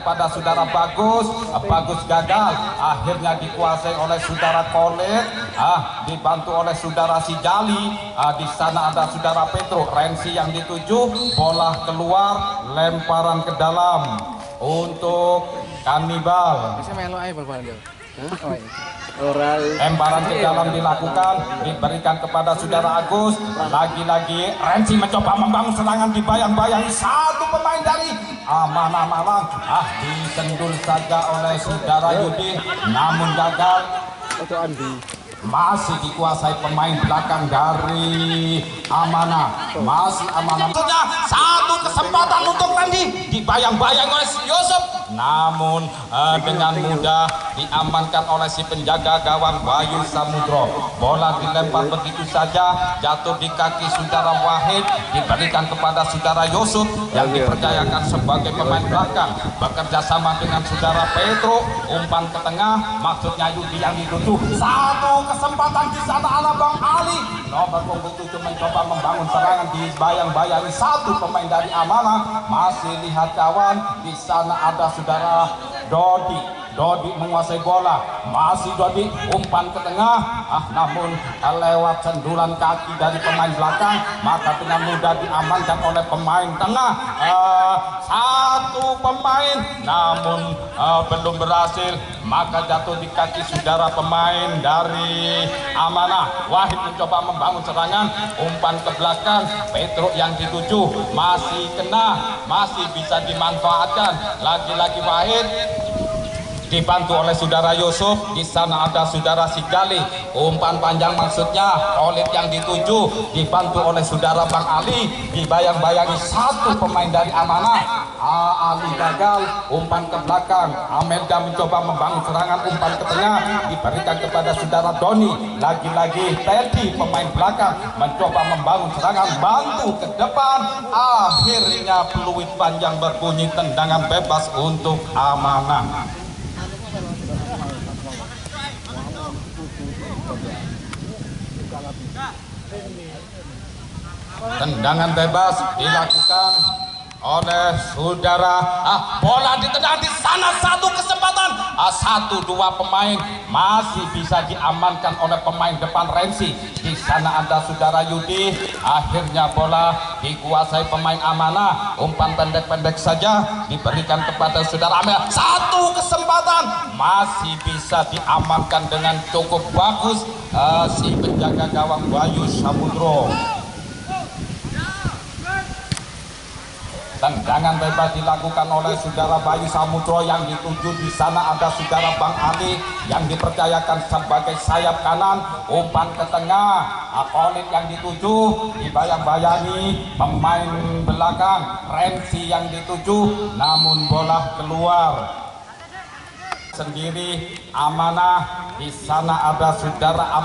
kepada saudara Bagus. Bagus gagal, akhirnya dikuasai oleh saudara Kolet, dibantu oleh saudara Sijali. Di sana ada saudara Petro. Rensi yang dituju, bola keluar, lemparan ke dalam untuk Kanibal. Lemparan ke dalam dilakukan, diberikan kepada saudara Agus. Lagi-lagi Rensi mencoba membangun serangan, dibayang-bayangi satu pemain dari Amanah Malang. Disendul saja oleh saudara Yudi, namun gagal. Masih dikuasai pemain belakang dari Amanah. Masih Amanah. Satu kesempatan untuk Randy, dibayang-bayang oleh Yusuf, namun dengan mudah diamankan oleh si penjaga gawang Bayu Samudro. Bola dilempar begitu saja, jatuh di kaki saudara Wahid, diberikan kepada saudara Yusuf yang dipercayakan sebagai pemain belakang, bekerja sama dengan saudara Petro. Umpan ke tengah, maksudnya Yudi yang dituju. Satu kesempatan di sana ala Bang Ali, nomor 27 mencoba membangun serangan, dibayang-bayangi satu pemain dari Amanah. Masih lihat kawan, di sana ada saudara Dodi menguasai bola. Masih Dodi, umpan ke tengah, namun lewat sendulan kaki dari pemain belakang, maka dengan mudah diamankan oleh pemain tengah. Satu pemain, namun belum berhasil, maka jatuh di kaki saudara pemain dari Amanah. Wahid mencoba membangun serangan, umpan ke belakang, Petro yang dituju, masih kena, masih bisa dimanfaatkan. Lagi-lagi Wahid dibantu oleh saudara Yusuf. Di sana ada saudara Sigali, umpan panjang maksudnya Khalid yang dituju, dibantu oleh saudara Bang Ali, dibayang-bayangi satu pemain dari Amanah. Ali gagal, umpan ke belakang. Amelda mencoba membangun serangan, umpan ke tengah, diberikan kepada saudara Doni. Lagi-lagi Teddy pemain belakang mencoba membangun serangan, bantu ke depan. Akhirnya peluit panjang berbunyi, tendangan bebas untuk Amanah. Tendangan bebas dilakukan oleh saudara. Bola ditendang di sana, satu kesempatan, satu dua pemain masih bisa diamankan oleh pemain depan Rensi. Di sana ada saudara Yudi. Akhirnya bola dikuasai pemain Amanah. Umpan pendek-pendek saja diberikan kepada saudara Amel. Satu kesempatan masih bisa diamankan dengan cukup bagus si penjaga gawang Bayu Samudro. Tendangan bebas dilakukan oleh saudara Bayu Samudro yang dituju. Di sana ada saudara Bang Ali yang dipercayakan sebagai sayap kanan. Umpan ke tengah, Khalid yang dituju, dibayang-bayangi pemain belakang Rensi yang dituju, namun bola keluar sendiri Amanah. Di sana ada saudara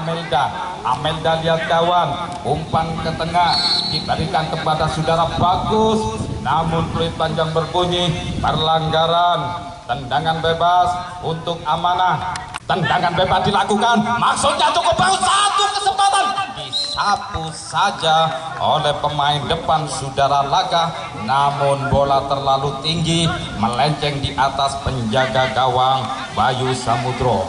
Amelda lihat kawan, umpan ke tengah diberikan kepada saudara Bagus, namun peluit panjang berbunyi, pelanggaran. Tendangan bebas untuk Amanah. Tendangan bebas dilakukan, maksudnya cukup bagus, satu kesempatan disapu saja oleh pemain depan saudara Laga, namun bola terlalu tinggi melenceng di atas penjaga gawang Bayu Samudro.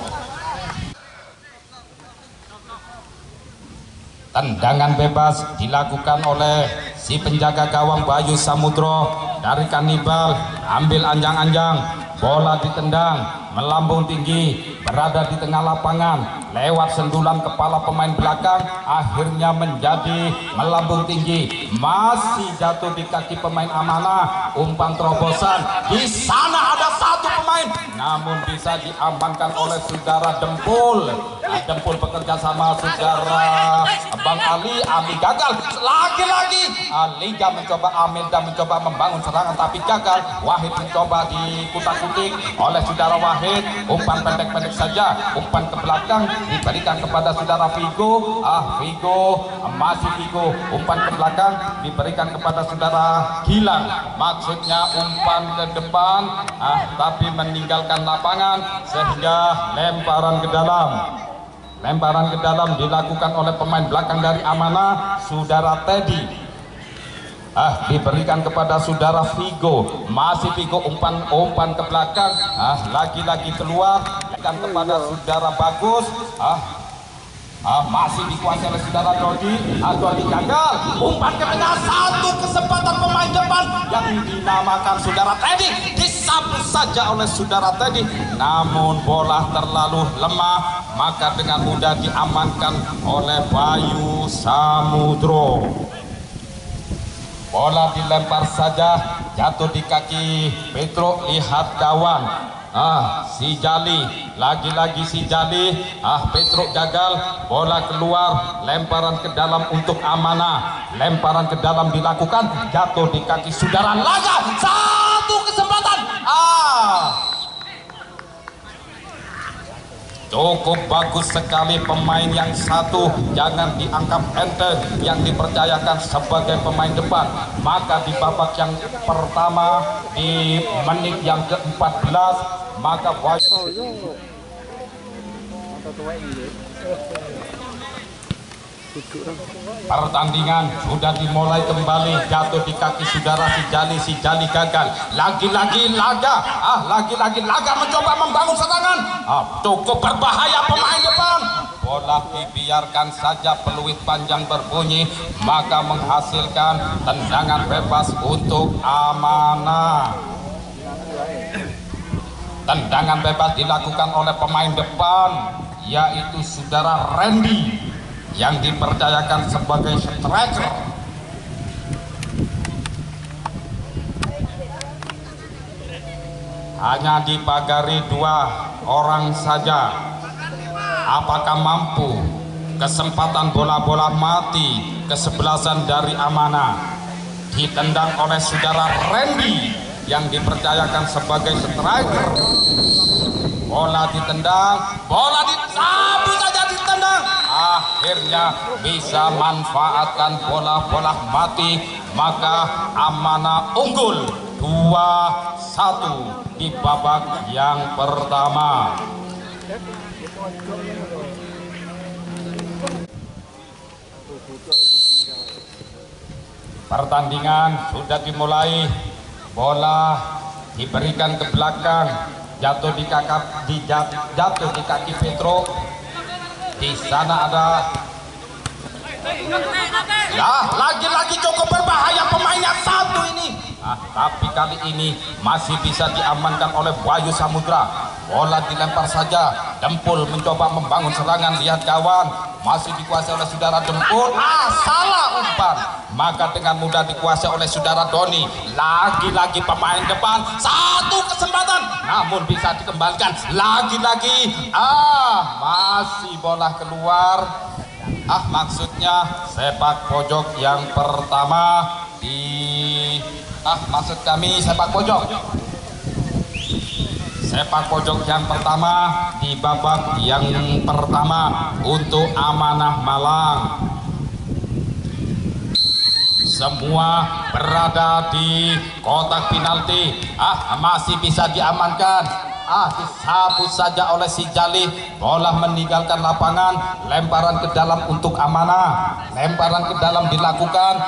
Tendangan bebas dilakukan oleh si penjaga gawang Bayu Samudro dari Kanibal. Ambil anjang-anjang, bola ditendang melambung tinggi, berada di tengah lapangan, lewat sendulan kepala pemain belakang, akhirnya menjadi melambung tinggi, masih jatuh di kaki pemain Amanah. Umpan terobosan, di sana ada satu pemain, namun bisa diamankan oleh saudara Dempul. Dempul bekerja sama saudara Bang Ali gagal. Lagi-lagi Liga mencoba, Amelda mencoba membangun serangan tapi gagal. Wahid mencoba dikutak-kutik oleh saudara Wahid. Umpan pendek-pendek saja, umpan ke belakang diberikan kepada saudara Vigo. Masih Vigo, umpan ke belakang diberikan kepada saudara Gilang. Maksudnya umpan ke depan, tapi meninggalkan lapangan sehingga lemparan ke dalam. Lemparan ke dalam dilakukan oleh pemain belakang dari Amanah, saudara Teddy. Diberikan kepada saudara Vigo, masih Vigo umpan ke belakang, lagi-lagi keluar, berikan kepada saudara Bagus, masih dikuasai oleh saudara Dodi, Dodi gagal, umpan ke tengah, satu kesempatan pemain depan yang dinamakan saudara Teddy, disapu saja oleh saudara Teddy, namun bola terlalu lemah, maka dengan mudah diamankan oleh Bayu Samudro. Bola dilempar saja, jatuh di kaki Petro, lihat kawan. Si Jali, lagi-lagi si Jali, Petro gagal, bola keluar, lemparan ke dalam untuk Amanah, lemparan ke dalam dilakukan, jatuh di kaki saudara Laga, satu kesempatan, cukup bagus sekali pemain yang satu, jangan dianggap enteng, yang dipercayakan sebagai pemain depan. Maka di babak yang pertama, di menit yang ke-14, maka pertandingan sudah dimulai kembali, jatuh di kaki saudara si Jali gagal, lagi-lagi Laga mencoba membangun serangan, cukup berbahaya pemain depan, bola dibiarkan saja, peluit panjang berbunyi, maka menghasilkan tendangan bebas untuk Amanah. Tendangan bebas dilakukan oleh pemain depan, yaitu saudara Randy, yang dipercayakan sebagai striker. Hanya dipagari 2 orang saja. Apakah mampu? Kesempatan bola-bola mati kesebelasan dari Amanah ditendang oleh saudara Randy yang dipercayakan sebagai striker. Bola ditendang, bola disapu saja ditendang, akhirnya bisa manfaatkan bola-bola mati, maka Amanah unggul 2-1 di babak yang pertama. Pertandingan sudah dimulai, bola diberikan ke belakang, jatuh di kaki Petro. Di sana ada, lagi-lagi cukup berbahaya pemain yang satu ini. Tapi kali ini masih bisa diamankan oleh Bayu Samudra. Bola dilempar saja, Dempul mencoba membangun serangan, lihat kawan, masih dikuasai oleh saudara Dempul, salah umpan, maka dengan mudah dikuasai oleh saudara Doni. Lagi-lagi pemain depan, satu kesempatan, namun bisa dikembalikan, lagi-lagi, masih bola keluar, maksudnya sepak pojok yang pertama maksud kami sepak pojok yang pertama di babak yang pertama untuk Amanah Malang. Semua berada di kotak penalti, masih bisa diamankan, disapu saja oleh si Jali, bola meninggalkan lapangan, lemparan ke dalam untuk Amanah, lemparan ke dalam dilakukan,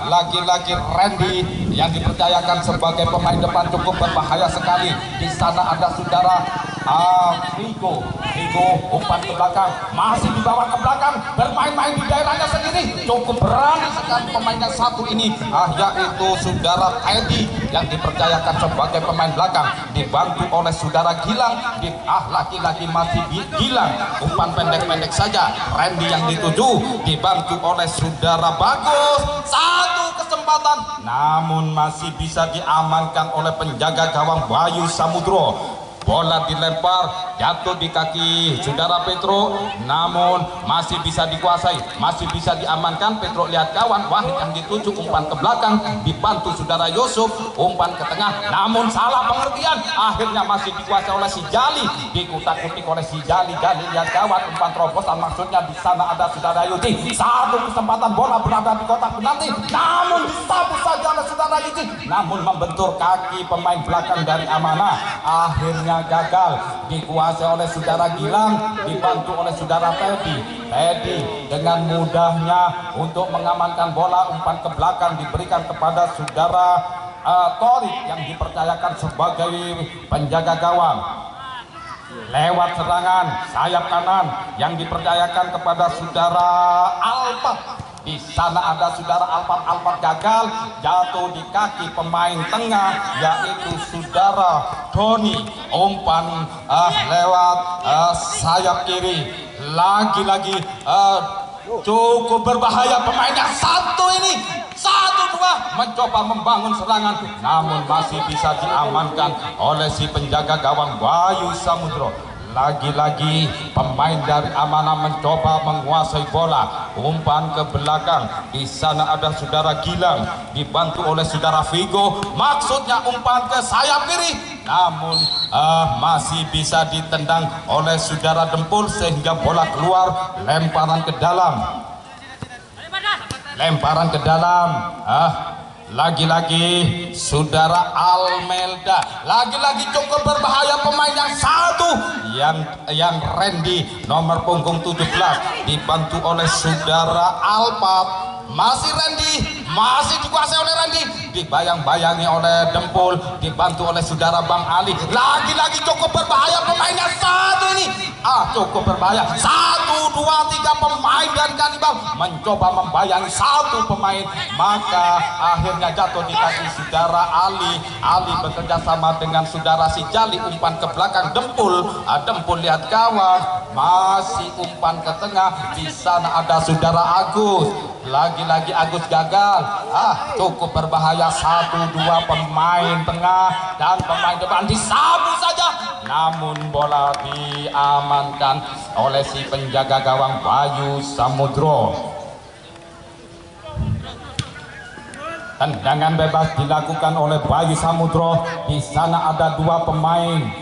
lagi-lagi Randy yang dipercayakan sebagai pemain depan, cukup berbahaya sekali. Di sana ada saudara Vigo, umpan ke belakang, masih dibawa ke belakang, bermain-main di daerahnya sendiri, cukup berani sekali pemain yang satu ini, yaitu saudara Teddy yang dipercayakan sebagai pemain belakang, dibantu oleh saudara Gilang, lagi-lagi masih Gilang, umpan pendek-pendek saja, Randy yang dituju, dibantu oleh saudara Bagus, satu kesempatan, namun masih bisa diamankan oleh penjaga gawang Bayu Samudro. Bola dilempar, jatuh di kaki saudara Petro, namun masih bisa dikuasai, masih bisa diamankan. Petro lihat kawan, Wahid yang dituju, umpan ke belakang, dibantu saudara Yusuf, umpan ke tengah, namun salah pengertian, akhirnya masih dikuasai oleh si Jali, dikutak-kutik oleh si Jali lihat kawan, umpan terobosan, maksudnya di sana ada saudara Yuti, satu kesempatan bola berada di kotak penalti, namun disapu saja oleh saudara Yuti, namun membentur kaki pemain belakang dari Amanah, akhirnya gagal. dikuasai oleh saudara Gilang, dibantu oleh saudara Teddy. Teddy dengan mudahnya untuk mengamankan bola, umpan ke belakang diberikan kepada saudara Torik yang dipercayakan sebagai penjaga gawang. Lewat serangan sayap kanan yang dipercayakan kepada saudara Alpat. Di sana ada saudara Alpat gagal, jatuh di kaki pemain tengah yaitu saudara Doni. Umpan lewat sayap kiri, lagi-lagi cukup berbahaya pemainnya. Satu ini, satu dua, mencoba membangun serangan, namun masih bisa diamankan oleh si penjaga gawang Bayu Samudro. Lagi-lagi pemain dari Amanah mencoba menguasai bola, umpan ke belakang. Di sana ada saudara Gilang dibantu oleh saudara Vigo, maksudnya umpan ke sayap kiri, namun masih bisa ditendang oleh saudara Dempul sehingga bola keluar. Lemparan ke dalam, lagi-lagi saudara Almelda, lagi-lagi cukup berbahaya pemain yang satu, yang Randy nomor punggung 17 dibantu oleh saudara Alpat. Masih Randy, masih dikuasai oleh Randy, dibayang-bayangi oleh Dempul, dibantu oleh saudara Bang Ali. Lagi-lagi cukup berbahaya pemainnya satu ini, cukup berbahaya. 1, 2, 3 pemain dari Kanibal mencoba membayangi satu pemain, maka akhirnya jatuh di kaki saudara Ali. Ali bekerja sama dengan saudara Sijali, umpan ke belakang Dempul. Dempul lihat kawan, masih umpan ke tengah. Di sana ada saudara Agus, lagi-lagi Agus gagal. Cukup berbahaya. 1, 2 pemain tengah dan pemain depan disapu saja, namun bola diamankan oleh si penjaga gawang Bayu Samudro. Tendangan bebas dilakukan oleh Bayu Samudro. Di sana ada 2 pemain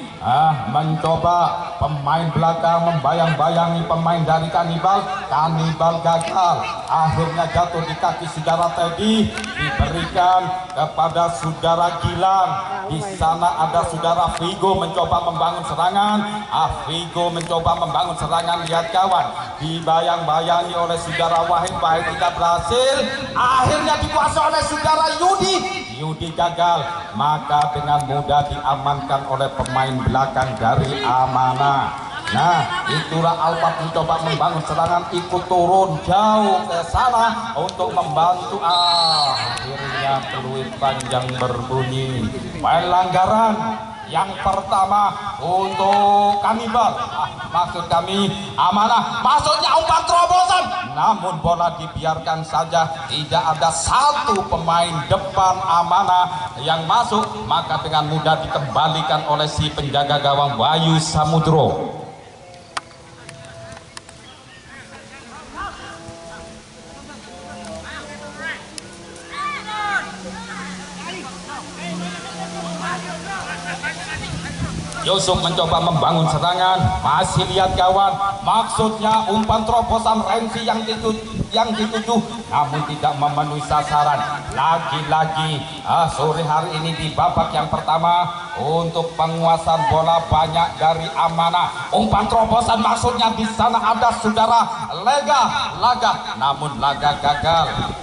mencoba, pemain belakang membayang-bayangi pemain dari Kanibal. Kanibal gagal, akhirnya jatuh di kaki saudara Teddy, diberikan kepada saudara Gilang. Di sana ada saudara Vigo mencoba membangun serangan. Vigo mencoba membangun serangan, lihat kawan, dibayang-bayangi oleh saudara Wahid. Wahid tidak berhasil, akhirnya dikuasai oleh saudara Yudi. Yudi gagal, maka dengan mudah diamankan oleh pemain belakang dari Amanah. Nah, itulah Alpat mencoba membangun serangan, ikut turun jauh ke sana untuk membantu. Akhirnya peluit panjang berbunyi. Pelanggaran yang pertama untuk Kanibal, maksud kami Amanah, maksudnya umpan terobosan, namun bola dibiarkan saja. Tidak ada satu pemain depan Amanah yang masuk, maka dengan mudah dikembalikan oleh si penjaga gawang Bayu Samudro. Yusuf mencoba membangun serangan, masih lihat kawan, maksudnya umpan terobosan Renzi yang dituju, namun tidak memenuhi sasaran. Lagi-lagi sore hari ini di babak yang pertama untuk penguasaan bola banyak dari Amanah. Umpan terobosan, maksudnya di sana ada saudara Laga, namun Laga gagal.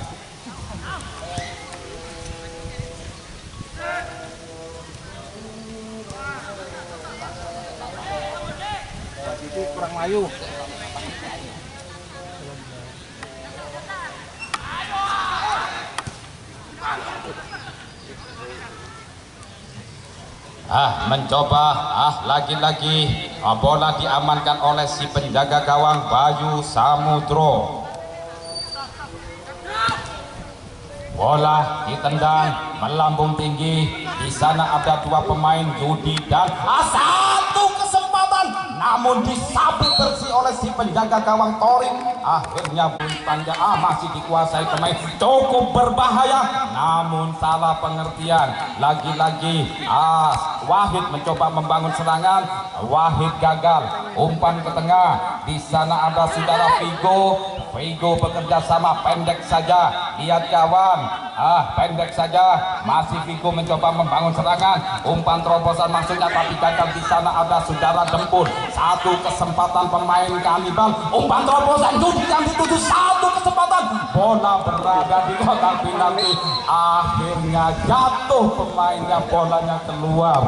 Kurang layu. Mencoba lagi-lagi bola diamankan oleh si penjaga gawang Bayu Samudro. Bola ditendang melambung tinggi. Di sana ada 2 pemain, Yudi dan satu kesempatan, namun disabit bersih oleh si penjaga gawang Torik. Akhirnya panjang masih dikuasai pemain, cukup berbahaya, namun salah pengertian. Lagi-lagi Wahid mencoba membangun serangan, Wahid gagal, umpan ke tengah. Di sana ada saudara Vigo bekerja sama pendek saja, lihat kawan, pendek saja, masih Vigo mencoba membangun serangan, umpan terobosan maksudnya tapi gagal. Di sana ada saudara Dempul, satu kesempatan pemain kanibal, umpan terobosan Yudi yang dituju, satu kesempatan, bola berada di kotak penalti, akhirnya jatuh pemainnya, bolanya keluar,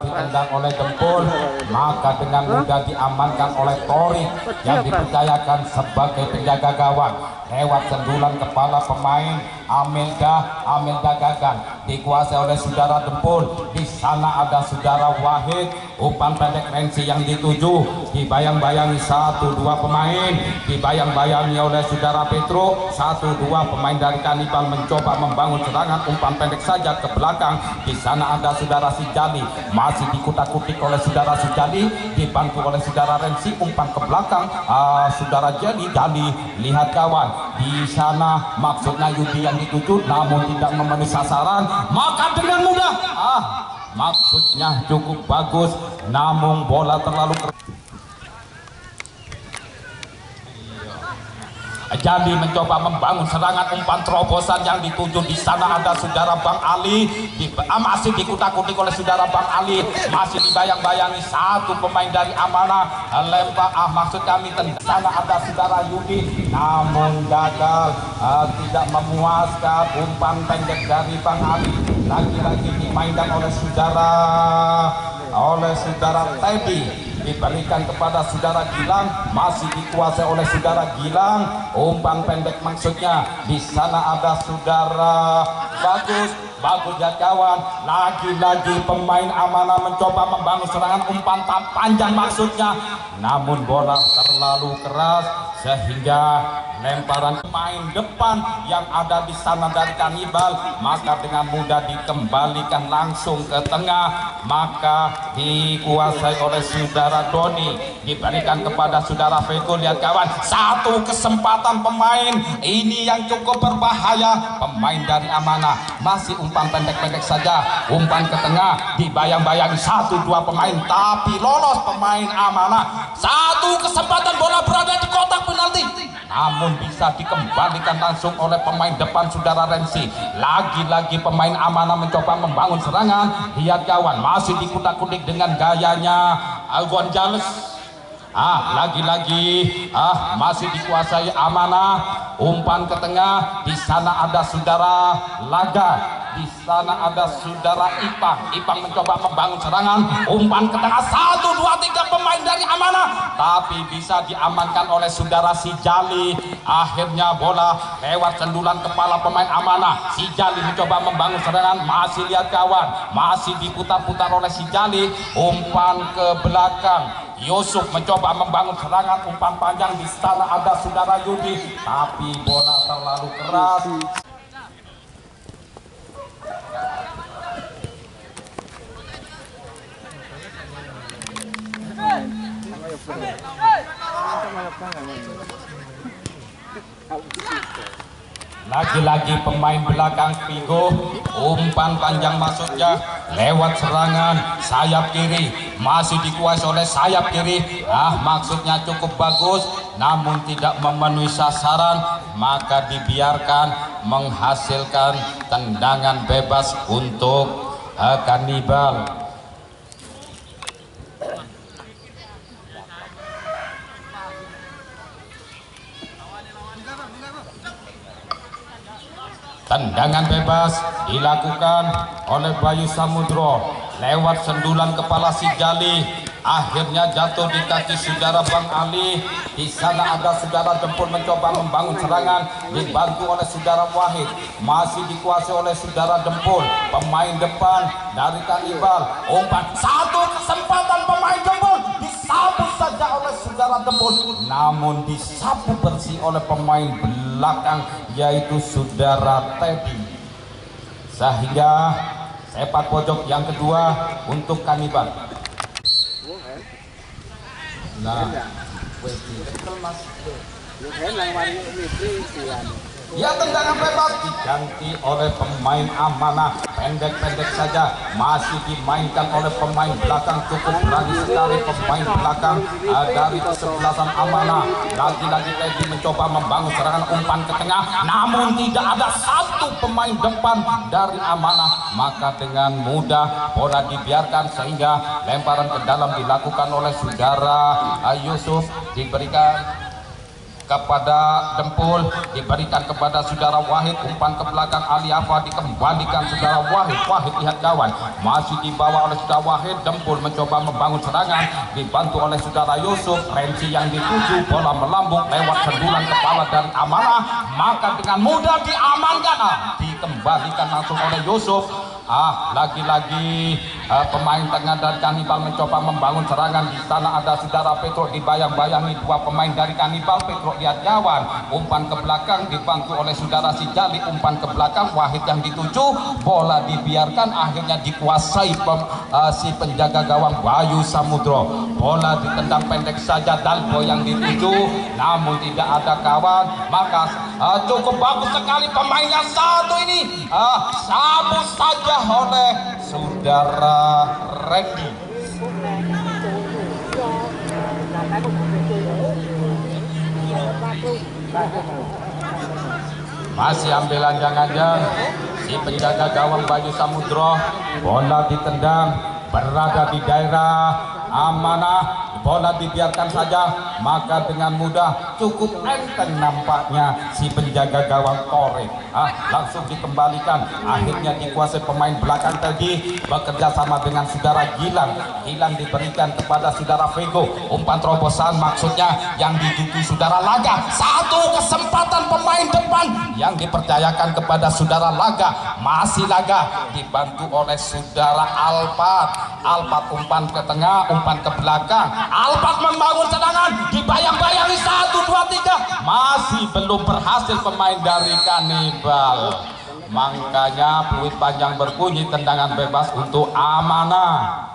ditendang oleh Dempul, maka dengan mudah diamankan oleh Tori yang dipercayakan sebagai penjaga gawang. Lewat sendulan kepala pemain Amelda gagal, dikuasai oleh saudara Dempul. Di sana ada saudara Wahid, umpan pendek Rensi yang dituju, dibayang-bayangi 1-2 pemain, dibayang-bayangi oleh saudara Petro. 1-2 pemain dari kanibal mencoba membangun serangan, umpan pendek saja ke belakang. Di sana ada saudara Sijali, masih dikutak-kutik oleh saudara Sijali, dibantu oleh saudara Rensi, umpan ke belakang. Saudara Jali lihat kawan, di sana maksudnya Yudi yang dituju namun tidak memenuhi sasaran, maka dengan mudah maksudnya cukup bagus namun bola terlalu Jadi mencoba membangun serangan, umpan terobosan yang dituju. Di sana ada saudara Bang Ali, masih dikutak-kutik oleh saudara Bang Ali, masih dibayang-bayangi satu pemain dari Amanah, lempar maksud kami. Di sana ada saudara Yudi namun gagal, tidak memuaskan, umpan pendek dari Bang Ali lagi-lagi dimainkan oleh saudara Teddy, diberikan kepada saudara Gilang, masih dikuasai oleh saudara Gilang, umpan pendek maksudnya. Di sana ada saudara bagus ya kawan, lagi-lagi pemain Amanah mencoba membangun serangan, umpan panjang maksudnya, namun bola terlalu keras sehingga lemparan pemain depan yang ada di sana dari kanibal, maka dengan mudah dikembalikan langsung ke tengah, maka dikuasai oleh saudara Doni, diberikan kepada saudara Vego. Lihat kawan, satu kesempatan pemain ini yang cukup berbahaya, pemain dari Amanah, masih umpan pendek-pendek saja, umpan ke tengah, dibayang-bayangi 1-2 pemain tapi lolos pemain Amanah. Satu kesempatan, bola berada di kotak penalti namun bisa dikembalikan langsung oleh pemain depan saudara Rensi. Lagi-lagi pemain Amanah mencoba membangun serangan, lihat kawan, masih dikutak-kutik dengan gayanya Gonzales. Lagi-lagi masih dikuasai Amanah, umpan ke tengah. Di sana ada saudara Laga, di sana ada saudara Ipang mencoba membangun serangan, umpan ke tengah, 1, 2, 3 pemain dari Amanah tapi bisa diamankan oleh saudara Sijali. Akhirnya bola lewat sendulan kepala pemain Amanah, Sijali mencoba membangun serangan, masih lihat kawan, masih diputar-putar oleh Sijali, umpan ke belakang. Yusuf mencoba membangun serangan, umpan panjang. Di sana ada saudara Yudi tapi bola terlalu keras. Lagi-lagi pemain belakang Vigo, umpan panjang maksudnya lewat serangan sayap kiri, masih dikuasai oleh sayap kiri. Maksudnya cukup bagus namun tidak memenuhi sasaran, maka dibiarkan menghasilkan tendangan bebas untuk kanibal. Tendangan bebas dilakukan oleh Bayu Samudro lewat sendulan kepala Sijali, akhirnya jatuh di kaki saudara Bang Ali. Di sana ada saudara Dempul mencoba membangun serangan, dibantu oleh saudara Wahid, masih dikuasai oleh saudara Dempul, pemain depan dari kanibal, umpan, satu kesempatan pemain Dempul disapu saja oleh saudara Dempul namun disapu bersih oleh pemain belakang yaitu saudara Teddy, sehingga sepak pojok yang kedua untuk kanibal. Nah, Ya, tendangan bebas diganti oleh pemain amanah, pendek-pendek saja, masih dimainkan oleh pemain belakang. Cukup berani sekali pemain belakang dari kesebelasan amanah. Lagi-lagi Teddy mencoba membangun serangan umpan ke tengah, namun tidak ada satu pemain depan dari amanah. Maka dengan mudah bola dibiarkan sehingga lemparan ke dalam dilakukan oleh saudara Yusuf, diberikan kepada Dempul, diberikan kepada saudara Wahid, umpan ke belakang Ali Afa dikembalikan saudara Wahid. Wahid lihat kawan, masih dibawa oleh saudara Wahid. Dempul mencoba membangun serangan, dibantu oleh saudara Yusuf. Renci yang dituju, bola melambung lewat sendulan kepala dari amanah, maka dengan mudah diamankan. Dikembalikan langsung oleh Yusuf. Lagi-lagi pemain tengah dari Kanibal mencoba membangun serangan. Di sana ada saudara Petro, dibayang-bayangi dua pemain dari Kanibal. Petro lihat kawan, umpan ke belakang dibantu oleh saudara si Jali. Umpan ke belakang, Wahid yang dituju, bola dibiarkan, akhirnya dikuasai si penjaga gawang Bayu Samudro. Bola ditendang pendek saja, Dalbo yang dituju, namun tidak ada kawan. Maka cukup bagus sekali pemainnya satu ini, sabut saja oleh saudara Randy. Masih ambil anjang-anjang si penjaga gawang Bayu Samudro. Bola ditendang, berada di daerah amanah. Bola dibiarkan saja, maka dengan mudah cukup enteng nampaknya si penjaga gawang Korek. Langsung dikembalikan, akhirnya dikuasai pemain belakang tadi, bekerja sama dengan saudara Gilang. Gilang diberikan kepada saudara Vego, umpan terobosan maksudnya yang diduduki saudara Laga. Satu kesempatan pemain depan yang dipercayakan kepada saudara Laga, masih Laga dibantu oleh saudara Alpat. Alpat umpan ke tengah, umpan ke belakang. Alpat membangun serangan, dibayang-bayangi 1, 2, 3, masih belum berhasil pemain dari Kanibal. Makanya peluit panjang berbunyi, tendangan bebas untuk amanah.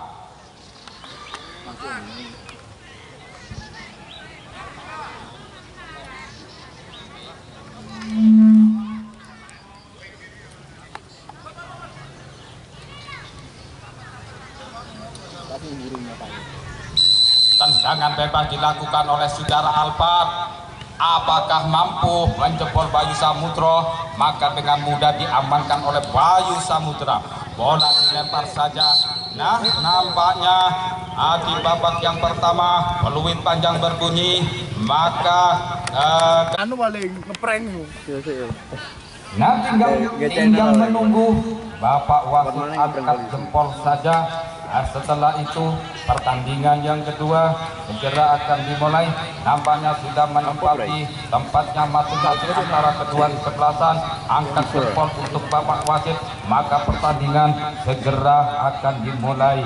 Tendangan bebas dilakukan oleh saudara Alpat. Apakah mampu menjebol Bayu Samudro? Maka dengan mudah diamankan oleh Bayu Samudra. Bola dilempar saja. Nah, nampaknya di babak yang pertama peluit panjang berbunyi, maka paling ngeprank. nah tinggal menunggu Bapak wasit angkat jempol saja. Setelah itu pertandingan yang kedua segera akan dimulai. Nampaknya sudah menempati tempatnya masing-masing antara kedua kesebelasan. Angkat jempol untuk Bapak wasit, maka pertandingan segera akan dimulai.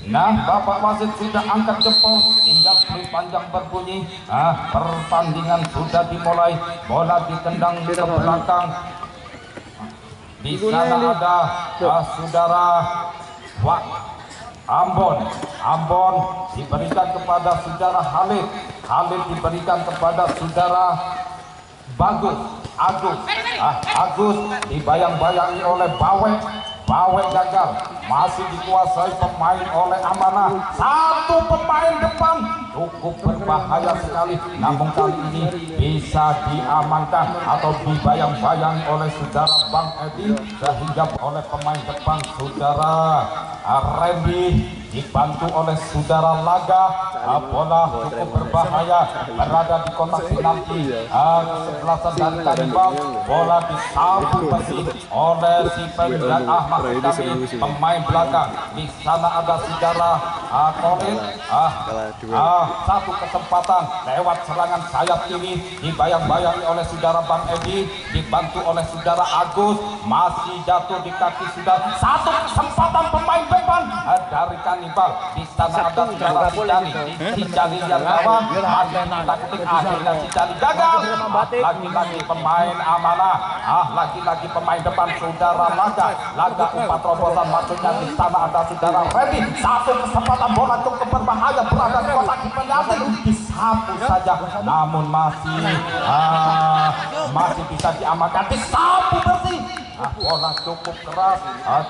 Nah, Bapak wasit sudah angkat jempol, tinggal peluit panjang berbunyi. Pertandingan sudah dimulai. Bola ditendang ke belakang. Di sana ada saudara Ambon diberikan kepada saudara Halid. Halid diberikan kepada saudara Agus dibayang-bayangi oleh Bawek gagal, masih dikuasai pemain oleh amanah. Satu pemain depan cukup berbahaya sekali, namun kali ini bisa diamankan atau dibayang-bayangi oleh saudara Bang Edi, sehingga oleh pemain depan saudara Randy dibantu oleh saudara Laga. Bola cukup berbahaya, berada di kotak penalti kesebelasan dari Kanibal. Bola disapu bersih oleh si penjaga maksud kami pemain belakang. Di sana ada saudara Korin. Satu kesempatan lewat serangan sayap ini dibayang-bayangi oleh saudara Bang Edi, dibantu oleh saudara Agus, masih jatuh di kaki saudara. Satu kesempatan pemain depan dari Kanibal. kanibal. Di sana ada saudara si Jali yang gawang masih takut, akhirnya si Jali gagal. Lagi-lagi pemain amanah, lagi-lagi pemain depan saudara laga umpan terobosan, maksudnya di sana ada saudara Randy. Satu kesempatan bola cukup berbahaya berada di kotak penalti, disapu saja namun masih bisa diamankan, disapu bersih. Bola cukup keras,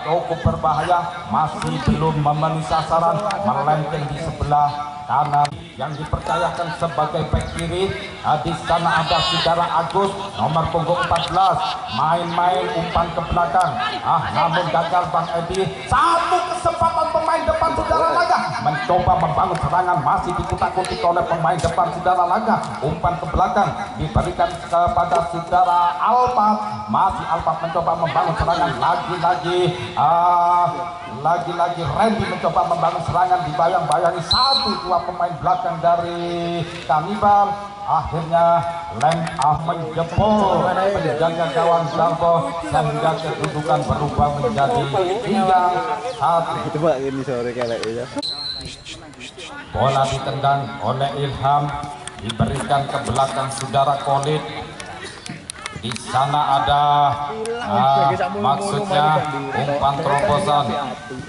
cukup berbahaya, masih belum memenuhi sasaran, melenceng di sebelah kanan yang dipercayakan sebagai bek kiri. Di sana ada saudara Agus nomor punggung 14, main-main umpan ke belakang, namun gagal Bang Edi. Satu kesempatan pemain depan saudara Laga mencoba membangun serangan, masih dikutak-kutik oleh pemain depan saudara Laga. Umpan ke belakang diberikan kepada saudara Alpat, masih Alpat mencoba membangun serangan, lagi-lagi Randy mencoba membangun serangan, dibayang-bayangi satu dua pemain belakang dari kanibal. Akhirnya menjebol penjaga gawang Darbo sehingga kedudukan berubah menjadi 3-1. Bola ditendang oleh Ilham, diberikan ke belakang saudara Khalid. Di sana ada maksudnya umpan terobosan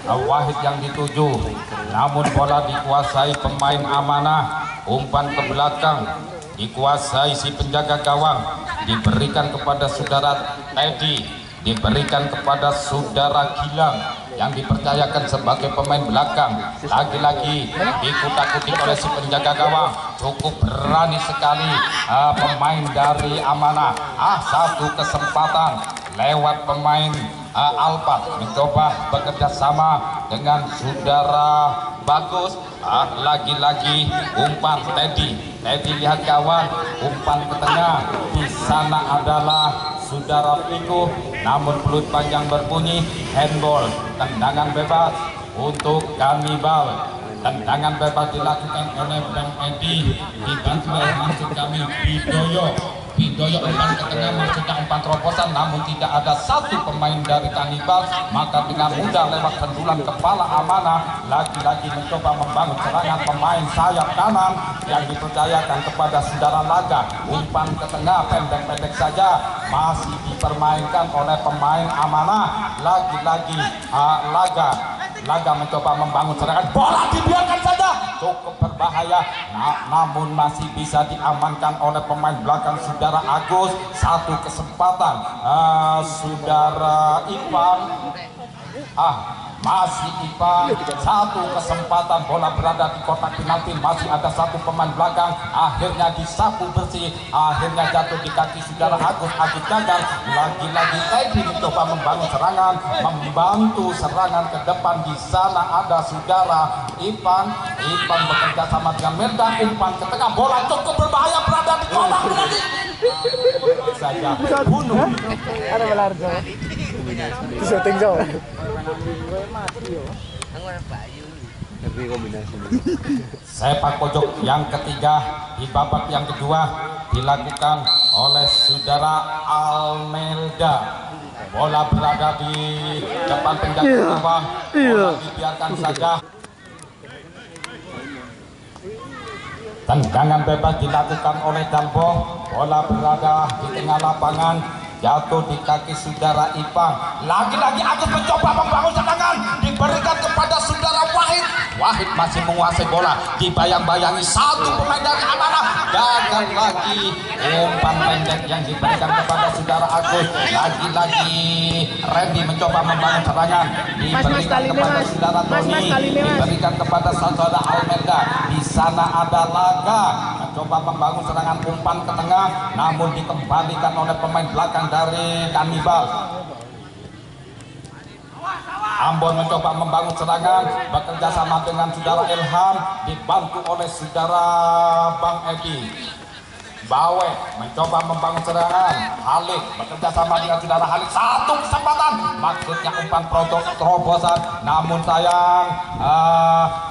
Wahid yang dituju, namun bola dikuasai pemain amanah. Umpan ke belakang dikuasai si penjaga gawang, diberikan kepada saudara Teddy, diberikan kepada saudara Gilang yang dipercayakan sebagai pemain belakang. Lagi-lagi dikutak-kutik oleh si penjaga gawang, cukup berani sekali pemain dari amanah. Satu kesempatan lewat pemain Alpat mencoba bekerja sama dengan saudara Bagus. Lagi-lagi umpan Teddy lihat kawan, umpan ke tengah. Di sana adalah saudara Piko, namun peluit panjang berbunyi handball. Tendangan bebas untuk kanibal. Tendangan bebas dilakukan oleh Bang Edi, dibantu oleh maksud kami Bidoyo umpan ke tengah, maksudnya umpan terobosan, namun tidak ada satu pemain dari kanibal, maka dengan mudah lewat sendulan kepala amanah. Lagi-lagi mencoba membangun serangan pemain sayap kanan yang dipercayakan kepada saudara Laga. Umpan ke tengah pendek-pendek saja, masih dipermainkan oleh pemain amanah. Lagi-lagi Laga mencoba membangun serangan, bola dibiarkan saja, cukup berbahaya, namun masih bisa diamankan oleh pemain belakang saudara Agus. Satu kesempatan saudara Ipan, masih Ipan, satu kesempatan bola berada di kotak penalti, masih ada satu pemain belakang, akhirnya disapu bersih, akhirnya jatuh di kaki saudara Agus gagal. Lagi-lagi Teddy mencoba membangun serangan, membantu serangan ke depan. Di sana ada saudara Ipan bekerja sama dengan Merdan, umpan ke tengah, bola cukup berbahaya berada di kotak penalti. Saja bunuh. Ada belarjo. Setting jauh. Sepak pojok yang ketiga di babak yang kedua dilakukan oleh saudara Almelda. Bola berada di depan penjaga gawang, bola dibiarkan saja. Tendangan bebas dilakukan oleh Dalbo, bola berada di tengah lapangan, jatuh di kaki saudara Ipang. Lagi-lagi Agus mencoba membangun serangan, diberikan kepada saudara Wahid. Wahid masih menguasai bola, dibayang-bayangi satu pemain dari amanah, gagal lagi umpan pendek yang diberikan kepada saudara Agus. Lagi-lagi Randy mencoba membangun serangan, diberikan kepada saudara Tony, diberikan kepada saudara Almeda. Di sana ada Laga mencoba membangun serangan, umpan ke tengah, namun dikembalikan oleh pemain belakang dari kanibal. Ambon mencoba membangun serangan, bekerja sama dengan saudara Ilham, dibantu oleh saudara Bang Edi. Bawe mencoba membangun serangan, Halik bekerja sama dengan saudara Halik. Satu kesempatan, maksudnya umpan terobosan, namun sayang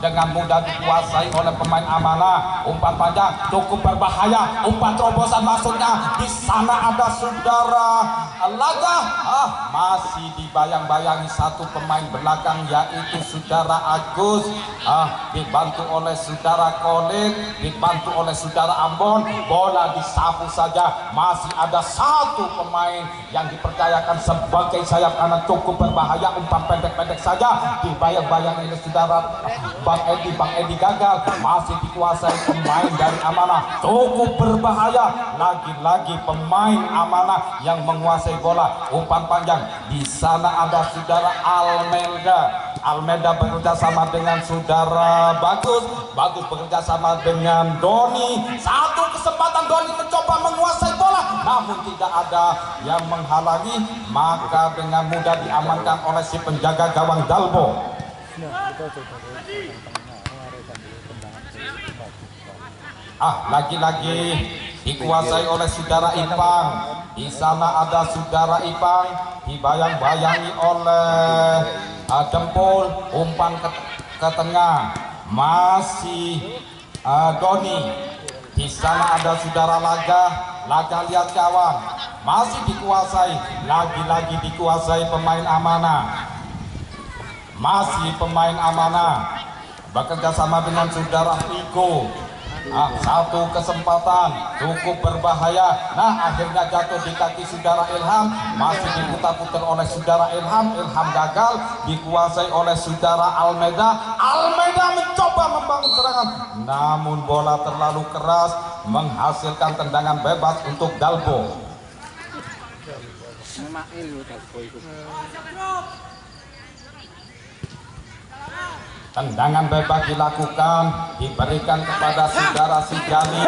dengan mudah dikuasai oleh pemain Amanah. Umpan panjang cukup berbahaya, umpan terobosan maksudnya di sana ada saudara Laga, masih dibayang-bayangi satu pemain belakang yaitu saudara Agus, dibantu oleh saudara Kolit, dibantu oleh saudara Ambon. Bola disapu saja, masih ada satu pemain yang dipercayakan sebagai sayap kanan cukup berbahaya, umpan pendek-pendek saja dibayang-bayangi oleh saudara Bang Edi gagal, masih dikuasai pemain dari Amanah, cukup berbahaya, lagi-lagi pemain Amanah yang menguasai bola. Umpan panjang di sana ada saudara Almeida bekerja sama dengan saudara Bagus bekerja sama dengan Doni. Satu kesempatan Doni mencoba menguasai bola, namun tidak ada yang menghalangi, maka dengan mudah diamankan oleh si penjaga gawang Dalbo. Lagi-lagi dikuasai oleh saudara Ipang. Di sana ada saudara Ipang, dibayang-bayangi oleh Dempul. Umpan ke tengah, masih Doni. Di sana ada saudara Laga lihat kawan, masih dikuasai, lagi-lagi dikuasai pemain Amanah. Masih pemain Amanah bekerja sama dengan saudara Iko. Satu kesempatan cukup berbahaya, akhirnya jatuh di kaki saudara Ilham, masih diputar-putar oleh saudara Ilham gagal, dikuasai oleh saudara Almeida mencoba membangun serangan, namun bola terlalu keras menghasilkan tendangan bebas untuk Dalbo. Tendangan bebas dilakukan, diberikan kepada saudara Sijali.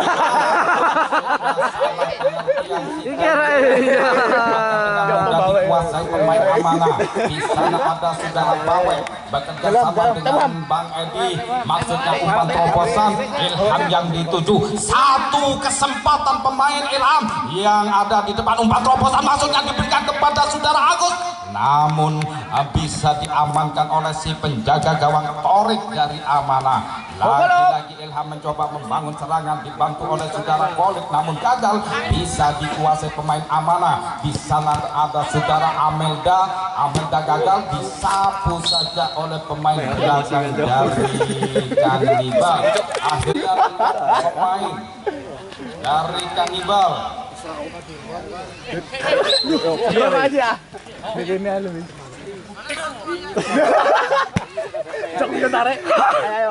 Dikuasai pemain Amanah. Di sana ada saudara Bawe bekerja sama dengan Bang Edi. Maksudnya umpan terobosan Ilham yang dituju. Satu kesempatan pemain Ilham yang ada di depan, umpan terobosan maksudnya diberikan kepada saudara Agus, namun bisa diamankan oleh si penjaga gawang Torik dari Amanah. Lagi-lagi Ilham mencoba membangun serangan, dibantu oleh saudara Kolit, namun gagal, bisa dikuasai pemain Amanah. Di sana ada saudara Amelda gagal, disapu saja oleh pemain belakang dari Kanibal. Akhirnya pemain dari Kanibal. Diam aja. Begini aja lebih. Cok kita tarik. Ayo.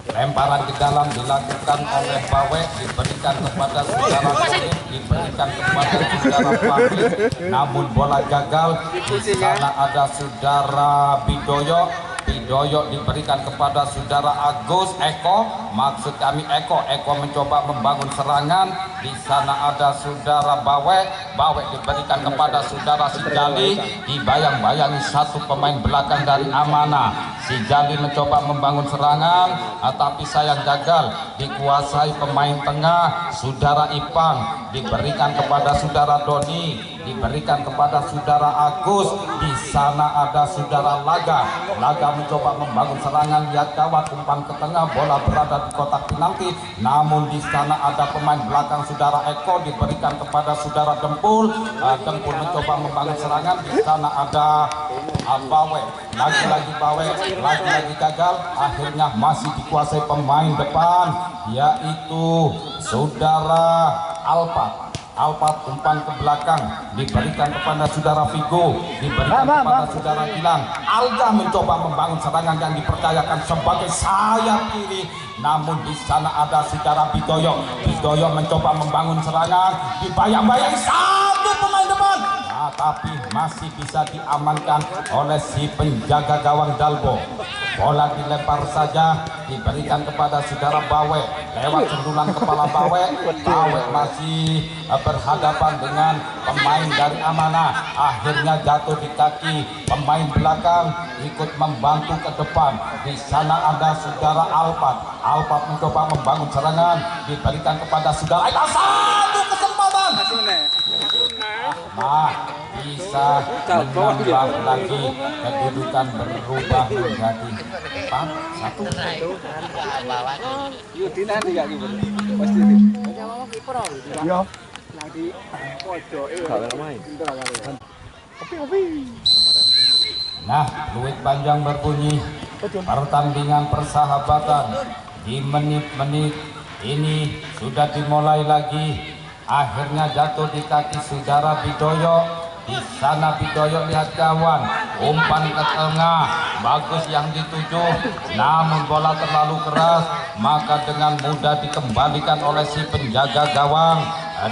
Lemparan ke dalam dilakukan oleh Bawe, diberikan kepada saudara Kolit, diberikan kepada saudara Fahri, namun bola gagal. Di sana ada saudara Bidoyo diberikan kepada saudara Agus maksud kami Eko mencoba membangun serangan. Di sana ada saudara Bawe diberikan kepada saudara Sijali, dibayang-bayangi satu pemain belakang dari Amanah. Sijali mencoba membangun serangan, tapi sayang gagal, dikuasai pemain tengah saudara Ipang, diberikan kepada saudara Doni, diberikan kepada saudara Agus. Di sana ada saudara Laga mencoba membangun serangan, lihat gawat, umpan ke tengah, bola berada di kotak penalti, namun di sana ada pemain belakang saudara Eko, diberikan kepada saudara Dempul mencoba membangun serangan. Di sana ada Bawe, lagi-lagi gagal, akhirnya masih dikuasai pemain depan yaitu saudara Alpat, umpan ke belakang, diberikan kepada saudara Vigo, diberikan kepada saudara Gilang. Alga mencoba membangun serangan yang dipercayakan sebagai sayap kiri, namun di sana ada saudara Bidoyo mencoba membangun serangan, dibayang-bayangi satu pemain depan, tapi masih bisa diamankan oleh si penjaga gawang Dalbo. Bola dilempar saja, diberikan kepada saudara Bawe, lewat sundulan kepala Bawe masih berhadapan dengan pemain dari Amanah, akhirnya jatuh di kaki pemain belakang, ikut membantu ke depan. Di sana ada saudara Alpat mencoba membangun serangan, diberikan kepada saudara satu kesempatan. Nah, bisa menambah lagi kedudukan berubah menjadi 4-1. Yudinan ya gitu. Pasti. Yo. Lagi pojok. Kalau main. Kopi. Nah, fluit panjang berbunyi. Pertandingan persahabatan di menit-menit ini sudah dimulai lagi. Akhirnya jatuh di kaki saudara Bidoyo. Di sana Bidoyo lihat kawan, umpan ke tengah, bagus yang dituju, namun bola terlalu keras, maka dengan mudah dikembalikan oleh si penjaga gawang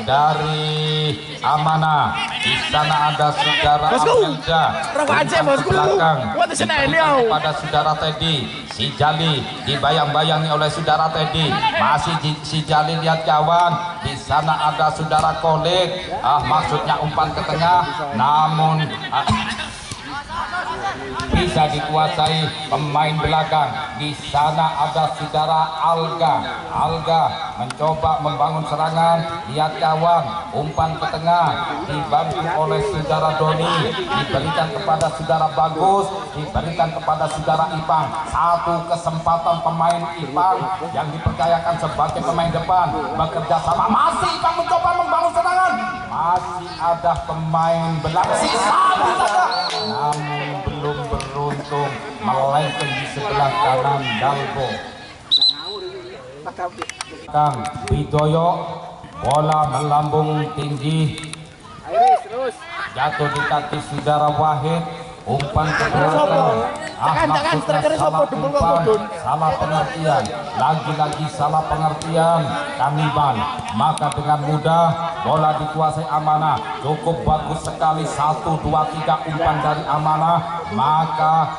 dari Amanah. Di sana ada saudara Amelda, umpan ke belakang pada saudara Teddy. Si Jali dibayang-bayangi oleh saudara Teddy, masih si Jali lihat kawan. Di sana ada saudara Kolit, maksudnya umpan ke tengah, namun bisa dikuasai pemain belakang. Di sana ada saudara Alga mencoba membangun serangan, lihat kawan, umpan ke tengah dibantu oleh saudara Doni, diberikan kepada saudara Bagus, diberikan kepada saudara Ipang. Satu kesempatan pemain Ipang yang dipercayakan sebagai pemain depan bekerja sama, masih Ipang mencoba membangun serangan, masih ada pemain belakang sisa namun belum beruntung, melenceng di sebelah kanan Dalbo. Kang Bidoyo, bola melambung tinggi, jatuh di kaki saudara Wahid, umpan ke belakang. Maksudnya salah umpan, salah pengertian, lagi-lagi salah pengertian Kaniban. Maka dengan mudah bola dikuasai Amanah. Cukup bagus sekali 1, 2, 3 umpan dari Amanah. Maka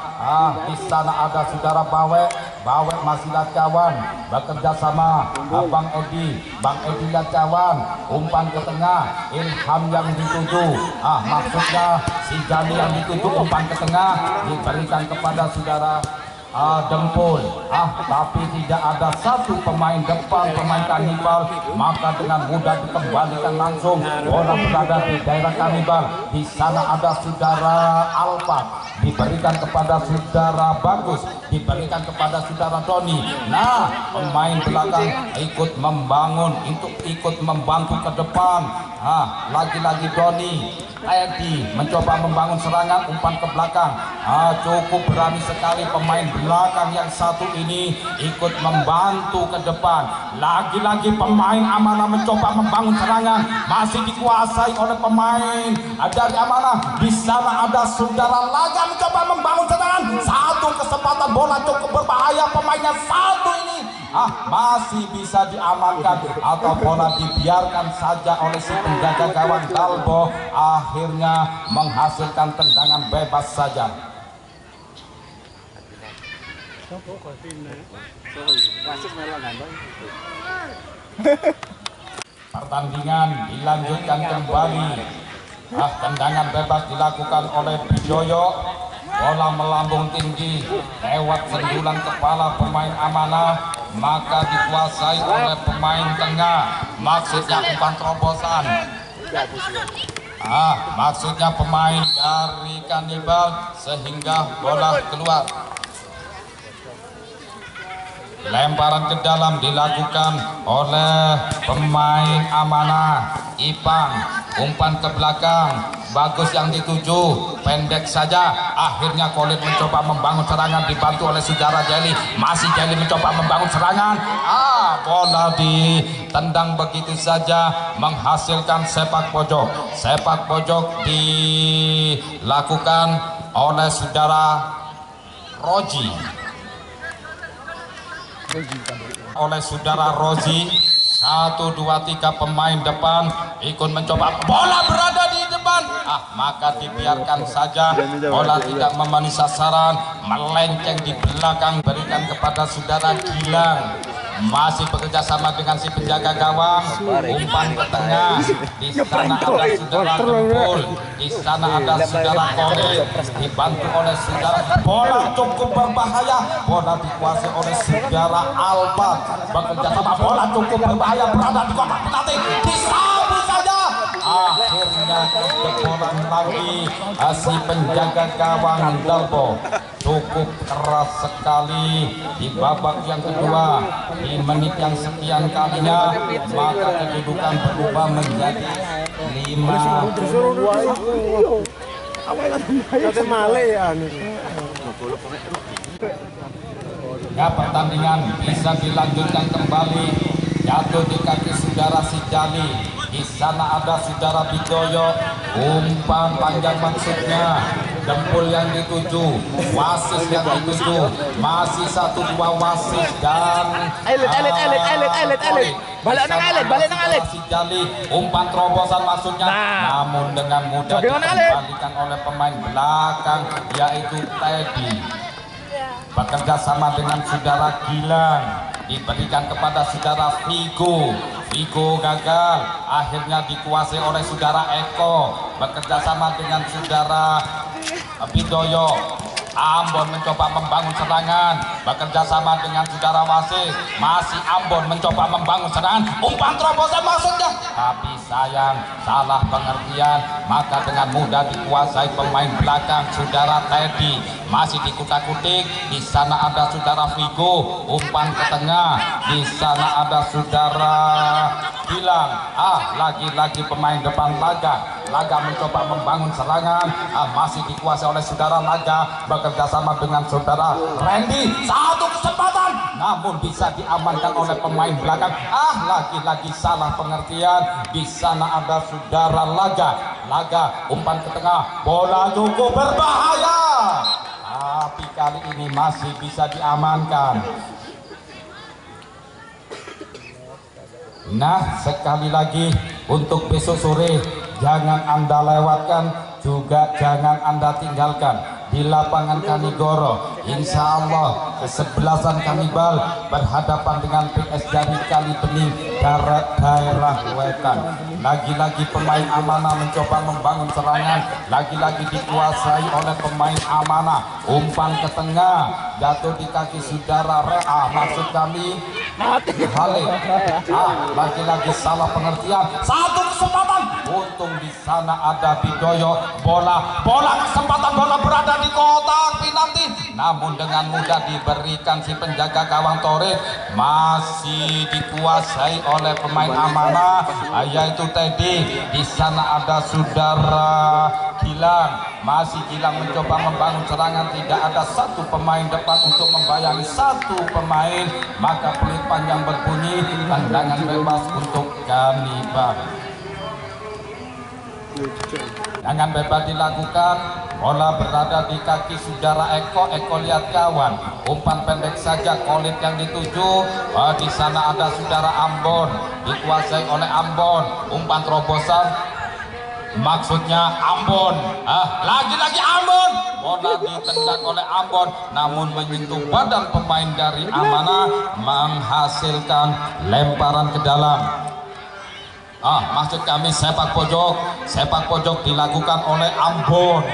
di sana ada saudara Bawek masih lihat kawan, bekerja sama Bang Edi lihat kawan, umpan ke tengah, Ilham yang dituju, maksudnya si Jani yang dituju, umpan ke tengah diberikan kepada saudara Dempul, tapi tidak ada satu pemain depan, pemain Kanibal, maka dengan mudah dikembalikan langsung. Bola berada di daerah Kanibal. Di sana ada saudara Alfa, diberikan kepada saudara Bagus, diberikan kepada saudara Doni. Nah, pemain belakang ikut membangun, ikut membantu ke depan. Lagi-lagi Doni Edi mencoba membangun serangan, umpan ke belakang. Cukup berani sekali pemain belakang yang satu ini ikut membantu ke depan. Lagi-lagi pemain Amanah mencoba membangun serangan, masih dikuasai oleh pemain dari Amanah. Di sana ada saudara Laga mencoba membangun serangan. Satu kesempatan, bola cukup berbahaya, pemainnya satu ini masih bisa diamankan atau bola dibiarkan saja oleh si penjaga gawang Dalbo, akhirnya menghasilkan tendangan bebas saja. Pertandingan dilanjutkan kembali. Tendangan bebas dilakukan oleh Bidoyo. Bola melambung tinggi lewat sendulan kepala pemain Amanah, maka dikuasai oleh pemain tengah, maksudnya umpan terobosan. Maksudnya pemain dari Kanibal, sehingga bola keluar. Lemparan ke dalam dilakukan oleh pemain Amanah, Ipang, umpan ke belakang, Bagus yang dituju, pendek saja. Akhirnya Khalid mencoba membangun serangan, dibantu oleh saudara Jeli. Masih Jeli mencoba membangun serangan. Bola ditendang begitu saja, menghasilkan sepak pojok. Sepak pojok dilakukan oleh saudara Roji. Oleh saudara Rozi. 1, 2, 3 pemain depan ikut mencoba, bola berada di depan, maka dibiarkan saja, bola tidak memenuhi sasaran, melenceng di belakang, berikan kepada saudara Gilang. Masih bekerja sama dengan si penjaga gawang, umpan ke tengah. Di sana ada saudara Dempul, di sana ada saudara Kode, dibantu oleh saudara. Bola cukup berbahaya, bola dikuasai oleh saudara Albat, bekerja sama, bola cukup berbahaya, berada di kotak penalti, disapu saja. Akhirnya akhirnya kebobolan lagi si penjaga gawang Dalbo. Cukup keras sekali di babak yang kedua. Di menit yang sekian kalinya maka kedudukan berubah menjadi 5. Ya, pertandingan bisa dilanjutkan kembali. Jatuh di kaki saudara si Jali. Di sana ada saudara Bidoyo. Umpan panjang maksudnya. Dempul yang dituju, wasis yang dituju, masih 1-2 wasis dan Elit. Balik nang elit. Si Jali, umpan terobosan maksudnya, namun dengan mudah dikembalikan oleh pemain belakang yaitu Teddy. Bekerja sama dengan saudara Gilang, diberikan kepada saudara Vigo. Vigo gagal, akhirnya dikuasai oleh saudara Eko. Bekerja sama dengan saudara Bidoyo. Ambon mencoba membangun serangan, bekerja sama dengan saudara Wasis. Masih Ambon mencoba membangun serangan, umpan terobosan maksudnya, tapi sayang salah pengertian, maka dengan mudah dikuasai pemain belakang saudara Teddy. Masih dikutak-kutik, di sana ada saudara Vigo, umpan ke tengah, di sana ada saudara Gilang. Lagi-lagi pemain depan Laga mencoba membangun serangan, masih dikuasai oleh saudara Laga, bekerja sama dengan saudara Randy. Satu kesempatan, namun bisa diamankan oleh pemain belakang. Lagi-lagi salah pengertian, di sana ada saudara Laga, umpan ke tengah, bola cukup berbahaya, tapi kali ini masih bisa diamankan. Nah, sekali lagi untuk besok sore jangan Anda lewatkan, juga jangan Anda tinggalkan di lapangan Kanigoro. Insya Allah kesebelasan Kanibal berhadapan dengan PS dari Kalibening daerah Wetan. Lagi-lagi pemain amanah mencoba membangun serangan, lagi-lagi dikuasai oleh pemain amanah. Umpan ke tengah, jatuh di kaki saudara maksud kami Halil. Lagi-lagi salah pengertian. Satu kesempatan, untung di sana ada Bidoyo. Bola kesempatan, bola berada di kotak penalti, namun dengan mudah diberikan si penjaga gawang Torik. Masih dikuasai oleh pemain amanah yaitu Teddy. Di sana ada saudara Gilang. Masih Gilang mencoba membangun serangan, tidak ada satu pemain depan untuk membayangi satu pemain, maka peluit panjang berbunyi, tendangan bebas untuk Kanibal. Tendangan bebas dilakukan, bola berada di kaki saudara Eko lihat kawan, umpan pendek saja, Kolit yang dituju. Di sana ada saudara Ambon, dikuasai oleh Ambon, umpan terobosan maksudnya Ambon. Lagi-lagi Ambon, bola ditendang oleh Ambon, namun menyentuh badan pemain dari Amanah, menghasilkan lemparan ke dalam. Maksud kami sepak pojok dilakukan oleh Ambon.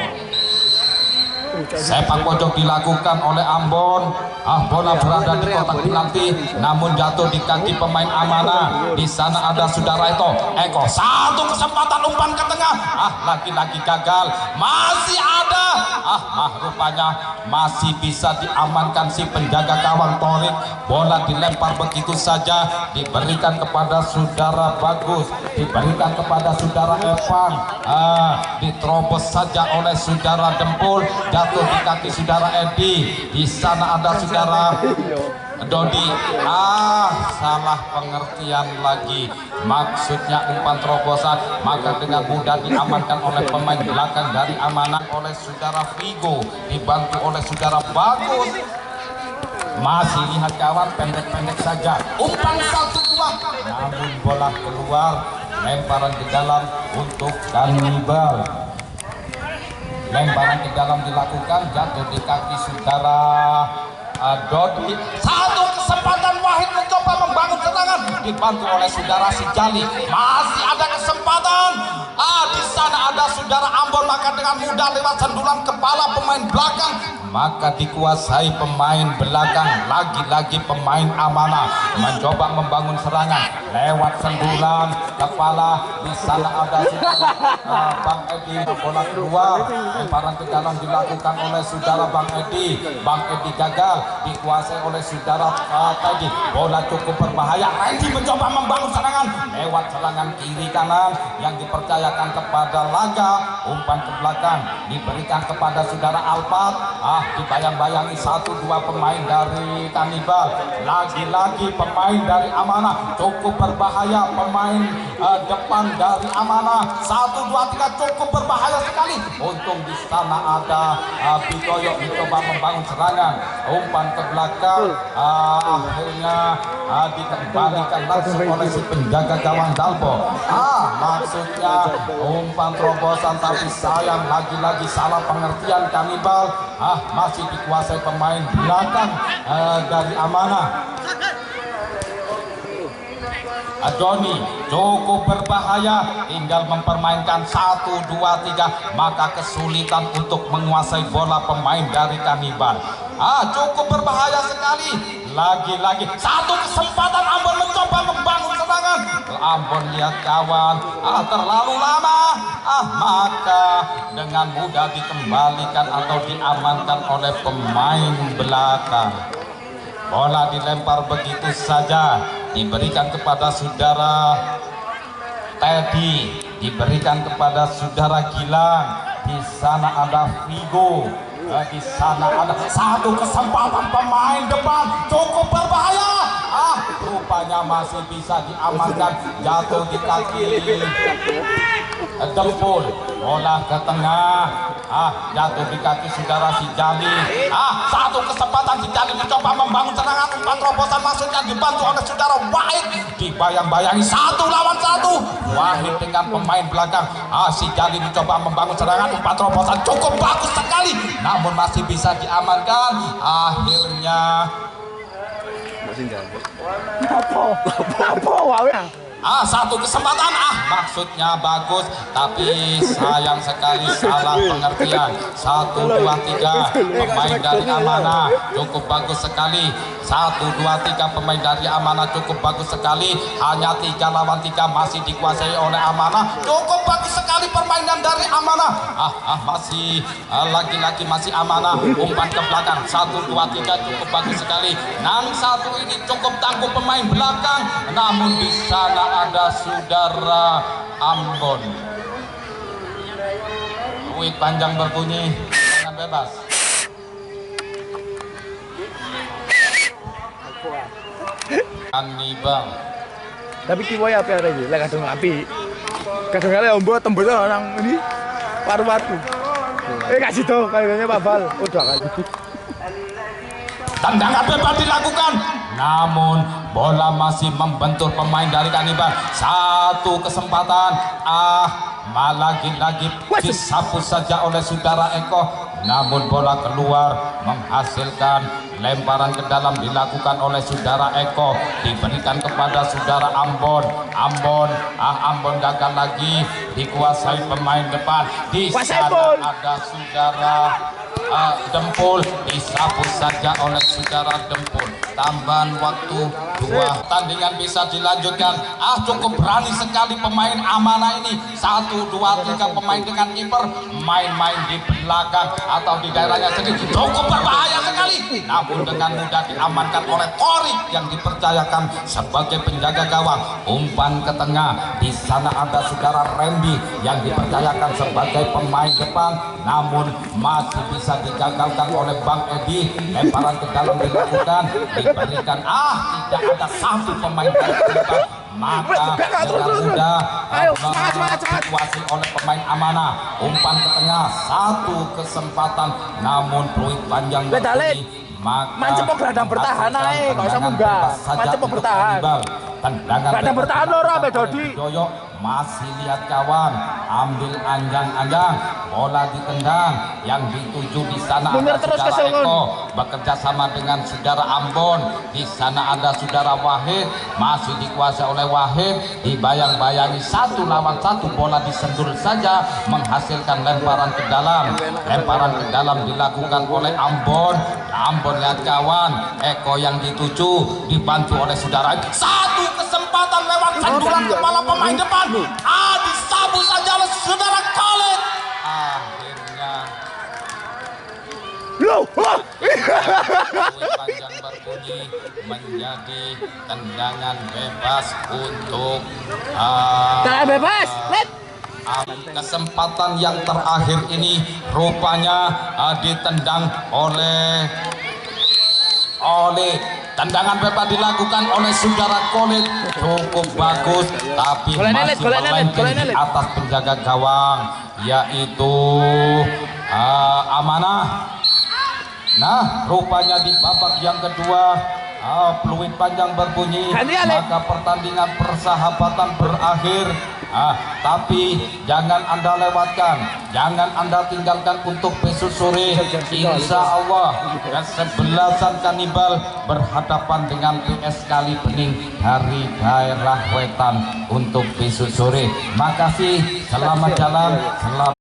Sepak pojok dilakukan oleh Ambon. Bola berada di kotak penalti, namun jatuh di kaki pemain Amanah. Di sana ada saudara Eko. Satu kesempatan umpan ke tengah. Lagi-lagi gagal. Masih ada. Rupanya masih bisa diamankan si penjaga gawang Torik. Bola dilempar begitu saja, diberikan kepada saudara Bagus, diberikan kepada saudara Evan. Diterobos saja oleh saudara Dempul, jatuh di kaki saudara Edi. Di sana ada saudara Dodi. Salah pengertian lagi, maksudnya umpan terobosan, maka dengan mudah diamankan oleh pemain belakang dari Amanah oleh saudara Vigo, dibantu oleh saudara Bagus. Masih lihat kawan, pendek-pendek saja, umpan 1-2, namun bola keluar, lemparan ke dalam untuk Kanibal. Lemparan ke dalam dilakukan, jatuh di kaki saudara Dodi. Satu kesempatan, Wahid mencoba membangun serangan, dibantu oleh saudara si Jali. Masih ada kesempatan. Di sana ada saudara Ambon, maka dengan mudah lewat sendulan kepala pemain belakang maka dikuasai pemain belakang. Lagi-lagi pemain amanah mencoba membangun serangan lewat sendulan kepala. Di sana ada Bang Edi, bola keluar, lemparan ke dalam dilakukan oleh saudara Bang Edi. Bang Edi gagal, dikuasai oleh saudara Teddy. Bola cukup berbahaya. Randy mencoba membangun serangan lewat serangan kiri kanan yang dipercayakan kepada Laga. Umpan ke belakang diberikan kepada saudara Alpat. Dibayang-bayangi 1-2 pemain dari Kanibal. Lagi-lagi pemain dari Amanah cukup berbahaya. Pemain depan dari Amanah 1-2-3 cukup berbahaya sekali. Untung di sana ada Bitoyo mencoba membangun serangan. Umpan ke belakang, akhirnya dikembalikan langsung oleh si penjaga gawang Dalpo. Maksudnya umpan terobosan, tapi sayang lagi-lagi salah pengertian Kanibal. Masih dikuasai pemain belakang dari Amanah. Joni cukup berbahaya, tinggal mempermainkan 1, 2, 3, maka kesulitan untuk menguasai bola pemain dari Kanibal. Cukup berbahaya sekali. Lagi-lagi satu kesempatan Ambon mencoba membangun serangan. Ambon lihat kawan, terlalu lama. Maka dengan mudah dikembalikan atau diamankan oleh pemain belakang. Bola dilempar begitu saja, diberikan kepada saudara Teddy, diberikan kepada saudara Gilang. Di sana ada Vigo, di sana ada satu kesempatan pemain depan cukup berbahaya. Rupanya masih bisa diamankan, jatuh di kaki Dempul. Bola ke tengah, jatuh di kaki saudara si Jali. Satu kesempatan si Jali mencoba membangun serangan. Umpan terobosan maksudnya dibantu oleh saudara Wahid. Dibayang-bayangi 1 lawan 1. Wahid dengan pemain belakang. Si Jali mencoba membangun serangan. Umpan terobosan cukup bagus sekali, namun masih bisa diamankan. Akhirnya satu kesempatan, maksudnya bagus, tapi sayang sekali salah pengertian. 1, 2, 3 pemain dari Amanah cukup bagus sekali. 1, 2, 3 pemain dari Amanah cukup bagus sekali. Hanya 3 lawan 3 masih dikuasai oleh Amanah. Cukup bagus sekali permainan dari Amanah. Masih lagi-lagi masih Amanah. Umpan ke belakang 1, 2, 3 cukup bagus sekali. Nang satu ini cukup tangguh pemain belakang, namun di sana ada saudara Ambon. Duit panjang berbunyi, tangan bebas. Kanibal. Tapi kiwa ya apa lagi? Lah kadang api. Kadang kali ombo tembus orang ini paru-paru. Kasih tuh kayaknya babal. Udah kali. Tendangan bebas dilakukan, namun bola masih membentur pemain dari Kanibal. Satu kesempatan, lagi-lagi disapu saja oleh saudara Eko, namun bola keluar menghasilkan lemparan ke dalam dilakukan oleh saudara Eko, diberikan kepada saudara Ambon. Ambon gagal lagi, dikuasai pemain depan. Di sana ada saudara Dempul, disapu saja oleh saudara Dempul. Tambahan waktu 2, tandingan bisa dilanjutkan. Cukup berani sekali pemain Amanah ini. 1, 2, 3 pemain dengan kiper main-main di belakang atau di daerahnya sendiri. Cukup berbahaya sekali, namun dengan mudah diamankan oleh Torik yang dipercayakan sebagai penjaga gawang. Umpan ke tengah, di sana ada saudara Randy yang dipercayakan sebagai pemain depan, namun masih bisa digagalkan oleh Bang Edi. Lemparan ke dalam dilakukan, diberikan tidak ada satu pemain dari depan, maka dengan mudah dikuasai oleh pemain Amanah. Umpan ke tengah, satu kesempatan, namun peluit panjang berbunyi, maka mancep berhadang bertahan aja, nggak usah munggah. Mancep bertahan. tendangan Ada bertahan loro sampai Dodi. Joyo masih lihat kawan, ambil anjang-anjang, bola ditendang, yang dituju di sana Bener ada terus saudara keselon. Eko bekerja sama dengan saudara Ambon, di sana ada saudara Wahid, masih dikuasai oleh Wahid, dibayang-bayangi 1 lawan 1, bola disendur saja menghasilkan lemparan ke dalam. Lemparan ke dalam dilakukan oleh Ambon. Ambon lihat kawan, Eko yang dituju dibantu oleh saudara. Satu kesempatan lewat sentuhan kepala pemain depan. Disabu saja oleh saudara Khalid. Akhirnya Loh, panjang berbunyi menjadi tendangan bebas untuk tendangan bebas, Let. kesempatan yang terakhir ini rupanya ditendang oleh tendangan bebas dilakukan oleh saudara Khalid, cukup bagus tapi Golnya Let, masih golnya Let, melenceng golnya di Let. atas penjaga gawang, yaitu Amanah. Nah, rupanya di babak yang kedua peluit panjang berbunyi, Ganti, Ale. maka pertandingan persahabatan berakhir. Tapi jangan Anda lewatkan, jangan Anda tinggalkan untuk besok sore. Insya Allah kesebelasan Kanibal berhadapan dengan PS Kali Bening dari daerah Wetan untuk besok sore. Makasih, selamat jalan, selamat